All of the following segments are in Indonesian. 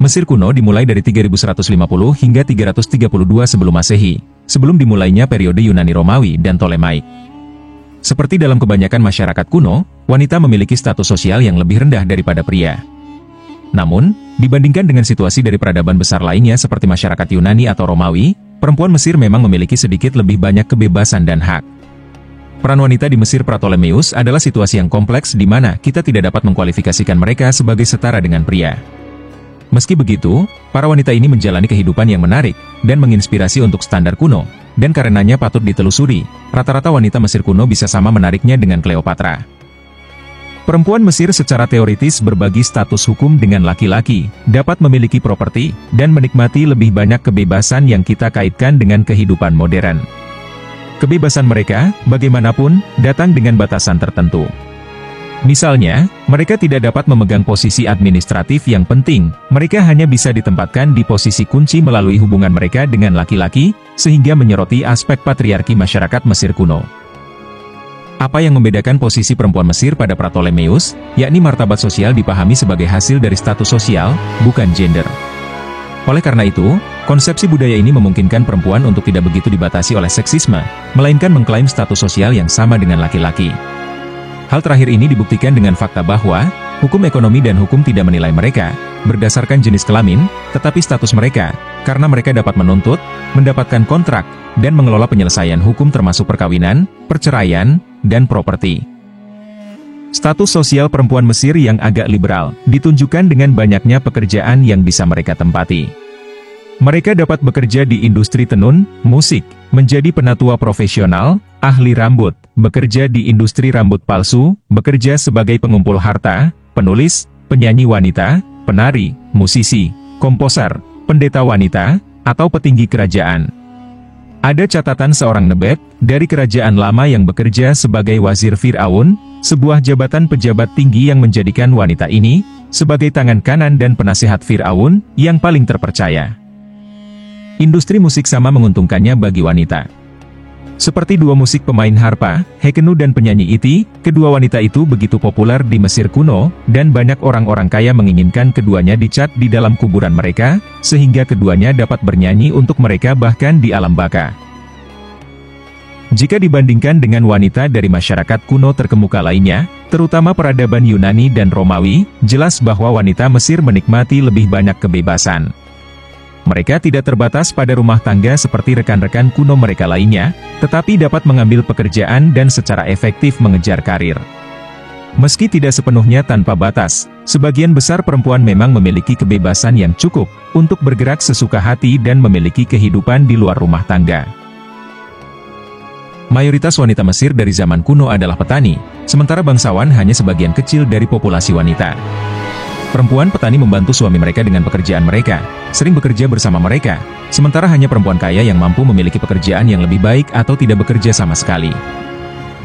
Mesir kuno dimulai dari 3150 hingga 332 sebelum Masehi, sebelum dimulainya periode Yunani Romawi dan Ptolemaic. Seperti dalam kebanyakan masyarakat kuno, wanita memiliki status sosial yang lebih rendah daripada pria. Namun, dibandingkan dengan situasi dari peradaban besar lainnya seperti masyarakat Yunani atau Romawi, perempuan Mesir memang memiliki sedikit lebih banyak kebebasan dan hak. Peran wanita di Mesir pra-Ptolemeus adalah situasi yang kompleks di mana kita tidak dapat mengkualifikasikan mereka sebagai setara dengan pria. Meski begitu, para wanita ini menjalani kehidupan yang menarik dan menginspirasi untuk standar kuno, dan karenanya patut ditelusuri, rata-rata wanita Mesir kuno bisa sama menariknya dengan Cleopatra. Perempuan Mesir secara teoritis berbagi status hukum dengan laki-laki, dapat memiliki properti, dan menikmati lebih banyak kebebasan yang kita kaitkan dengan kehidupan modern. Kebebasan mereka, bagaimanapun, datang dengan batasan tertentu. Misalnya, mereka tidak dapat memegang posisi administratif yang penting, mereka hanya bisa ditempatkan di posisi kunci melalui hubungan mereka dengan laki-laki, sehingga menyoroti aspek patriarki masyarakat Mesir kuno. Apa yang membedakan posisi perempuan Mesir pada pra-Ptolemeus, yakni martabat sosial dipahami sebagai hasil dari status sosial, bukan gender. Oleh karena itu, konsepsi budaya ini memungkinkan perempuan untuk tidak begitu dibatasi oleh seksisme, melainkan mengklaim status sosial yang sama dengan laki-laki. Hal terakhir ini dibuktikan dengan fakta bahwa, hukum ekonomi dan hukum tidak menilai mereka berdasarkan jenis kelamin, tetapi status mereka, karena mereka dapat menuntut, mendapatkan kontrak, dan mengelola penyelesaian hukum termasuk perkawinan, perceraian, dan properti. Status sosial perempuan Mesir yang agak liberal, ditunjukkan dengan banyaknya pekerjaan yang bisa mereka tempati. Mereka dapat bekerja di industri tenun, musik, menjadi penatua profesional, ahli rambut, bekerja di industri rambut palsu, bekerja sebagai pengumpul harta, penulis, penyanyi wanita, penari, musisi, komposer, pendeta wanita, atau petinggi kerajaan. Ada catatan seorang Nebet, dari kerajaan lama yang bekerja sebagai wazir Fir'aun, sebuah jabatan pejabat tinggi yang menjadikan wanita ini, sebagai tangan kanan dan penasihat Fir'aun, yang paling terpercaya. Industri musik sama menguntungkannya bagi wanita. Seperti dua musik pemain harpa, Hekenu dan penyanyi Iti, kedua wanita itu begitu populer di Mesir kuno, dan banyak orang-orang kaya menginginkan keduanya dicat di dalam kuburan mereka, sehingga keduanya dapat bernyanyi untuk mereka bahkan di alam baka. Jika dibandingkan dengan wanita dari masyarakat kuno terkemuka lainnya, terutama peradaban Yunani dan Romawi, jelas bahwa wanita Mesir menikmati lebih banyak kebebasan. Mereka tidak terbatas pada rumah tangga seperti rekan-rekan kuno mereka lainnya, tetapi dapat mengambil pekerjaan dan secara efektif mengejar karir. Meski tidak sepenuhnya tanpa batas, sebagian besar perempuan memang memiliki kebebasan yang cukup untuk bergerak sesuka hati dan memiliki kehidupan di luar rumah tangga. Mayoritas wanita Mesir dari zaman kuno adalah petani, sementara bangsawan hanya sebagian kecil dari populasi wanita. Perempuan petani membantu suami mereka dengan pekerjaan mereka, sering bekerja bersama mereka, sementara hanya perempuan kaya yang mampu memiliki pekerjaan yang lebih baik atau tidak bekerja sama sekali.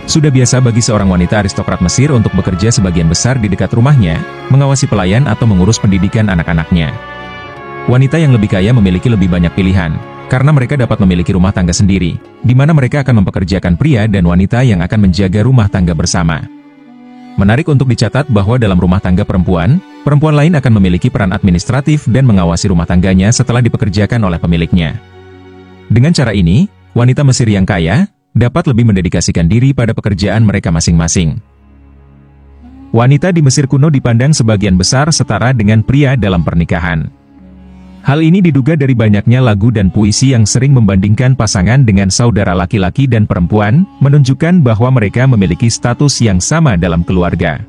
Sudah biasa bagi seorang wanita aristokrat Mesir untuk bekerja sebagian besar di dekat rumahnya, mengawasi pelayan atau mengurus pendidikan anak-anaknya. Wanita yang lebih kaya memiliki lebih banyak pilihan, karena mereka dapat memiliki rumah tangga sendiri, di mana mereka akan mempekerjakan pria dan wanita yang akan menjaga rumah tangga bersama. Menarik untuk dicatat bahwa dalam rumah tangga perempuan lain akan memiliki peran administratif dan mengawasi rumah tangganya setelah dipekerjakan oleh pemiliknya. Dengan cara ini, wanita Mesir yang kaya dapat lebih mendedikasikan diri pada pekerjaan mereka masing-masing. Wanita di Mesir kuno dipandang sebagian besar setara dengan pria dalam pernikahan. Hal ini diduga dari banyaknya lagu dan puisi yang sering membandingkan pasangan dengan saudara laki-laki dan perempuan, menunjukkan bahwa mereka memiliki status yang sama dalam keluarga.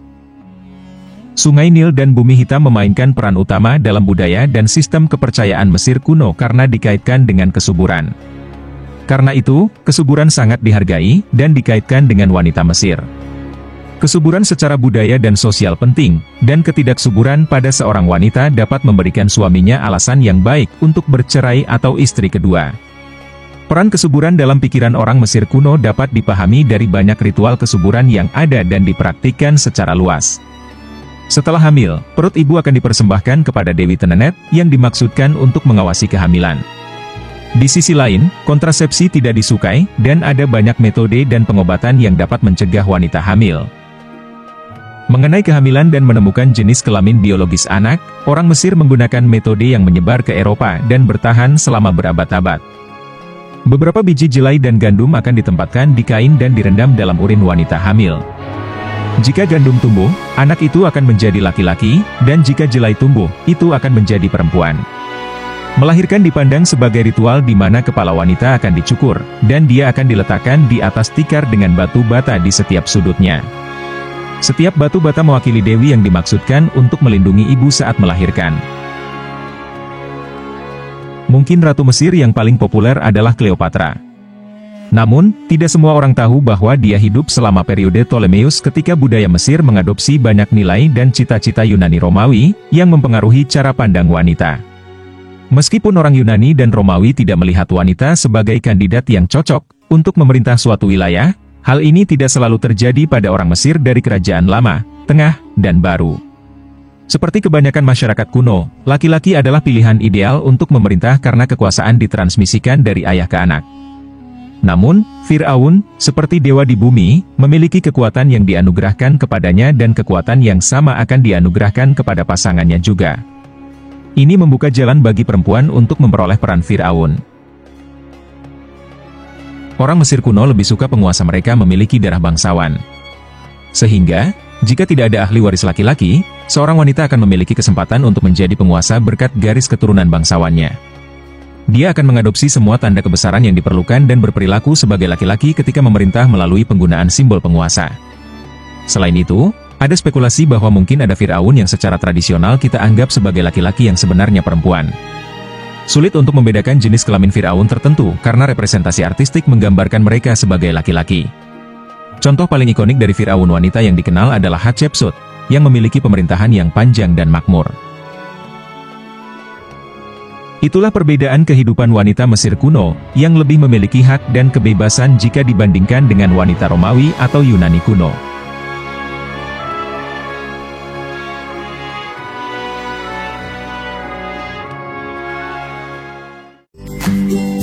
Sungai Nil dan Bumi Hitam memainkan peran utama dalam budaya dan sistem kepercayaan Mesir kuno karena dikaitkan dengan kesuburan. Karena itu, kesuburan sangat dihargai dan dikaitkan dengan wanita Mesir. Kesuburan secara budaya dan sosial penting, dan ketidaksuburan pada seorang wanita dapat memberikan suaminya alasan yang baik untuk bercerai atau istri kedua. Peran kesuburan dalam pikiran orang Mesir kuno dapat dipahami dari banyak ritual kesuburan yang ada dan dipraktikkan secara luas. Setelah hamil, perut ibu akan dipersembahkan kepada Dewi Tenenet, yang dimaksudkan untuk mengawasi kehamilan. Di sisi lain, kontrasepsi tidak disukai, dan ada banyak metode dan pengobatan yang dapat mencegah wanita hamil. Mengenai kehamilan dan menemukan jenis kelamin biologis anak, orang Mesir menggunakan metode yang menyebar ke Eropa dan bertahan selama berabad-abad. Beberapa biji jelai dan gandum akan ditempatkan di kain dan direndam dalam urin wanita hamil. Jika gandum tumbuh, anak itu akan menjadi laki-laki, dan jika jelai tumbuh, itu akan menjadi perempuan. Melahirkan dipandang sebagai ritual di mana kepala wanita akan dicukur, dan dia akan diletakkan di atas tikar dengan batu bata di setiap sudutnya. Setiap batu bata mewakili dewi yang dimaksudkan untuk melindungi ibu saat melahirkan. Mungkin Ratu Mesir yang paling populer adalah Cleopatra. Namun, tidak semua orang tahu bahwa dia hidup selama periode Ptolemeus ketika budaya Mesir mengadopsi banyak nilai dan cita-cita Yunani Romawi, yang mempengaruhi cara pandang wanita. Meskipun orang Yunani dan Romawi tidak melihat wanita sebagai kandidat yang cocok untuk memerintah suatu wilayah, hal ini tidak selalu terjadi pada orang Mesir dari kerajaan lama, tengah, dan baru. Seperti kebanyakan masyarakat kuno, laki-laki adalah pilihan ideal untuk memerintah karena kekuasaan ditransmisikan dari ayah ke anak. Namun, Fir'aun, seperti dewa di bumi, memiliki kekuatan yang dianugerahkan kepadanya dan kekuatan yang sama akan dianugerahkan kepada pasangannya juga. Ini membuka jalan bagi perempuan untuk memperoleh peran Fir'aun. Orang Mesir kuno lebih suka penguasa mereka memiliki darah bangsawan. Sehingga, jika tidak ada ahli waris laki-laki, seorang wanita akan memiliki kesempatan untuk menjadi penguasa berkat garis keturunan bangsawannya. Dia akan mengadopsi semua tanda kebesaran yang diperlukan dan berperilaku sebagai laki-laki ketika memerintah melalui penggunaan simbol penguasa. Selain itu, ada spekulasi bahwa mungkin ada Fir'aun yang secara tradisional kita anggap sebagai laki-laki yang sebenarnya perempuan. Sulit untuk membedakan jenis kelamin Fir'aun tertentu karena representasi artistik menggambarkan mereka sebagai laki-laki. Contoh paling ikonik dari Fir'aun wanita yang dikenal adalah Hatshepsut, yang memiliki pemerintahan yang panjang dan makmur. Itulah perbedaan kehidupan wanita Mesir kuno, yang lebih memiliki hak dan kebebasan jika dibandingkan dengan wanita Romawi atau Yunani kuno. Thank you.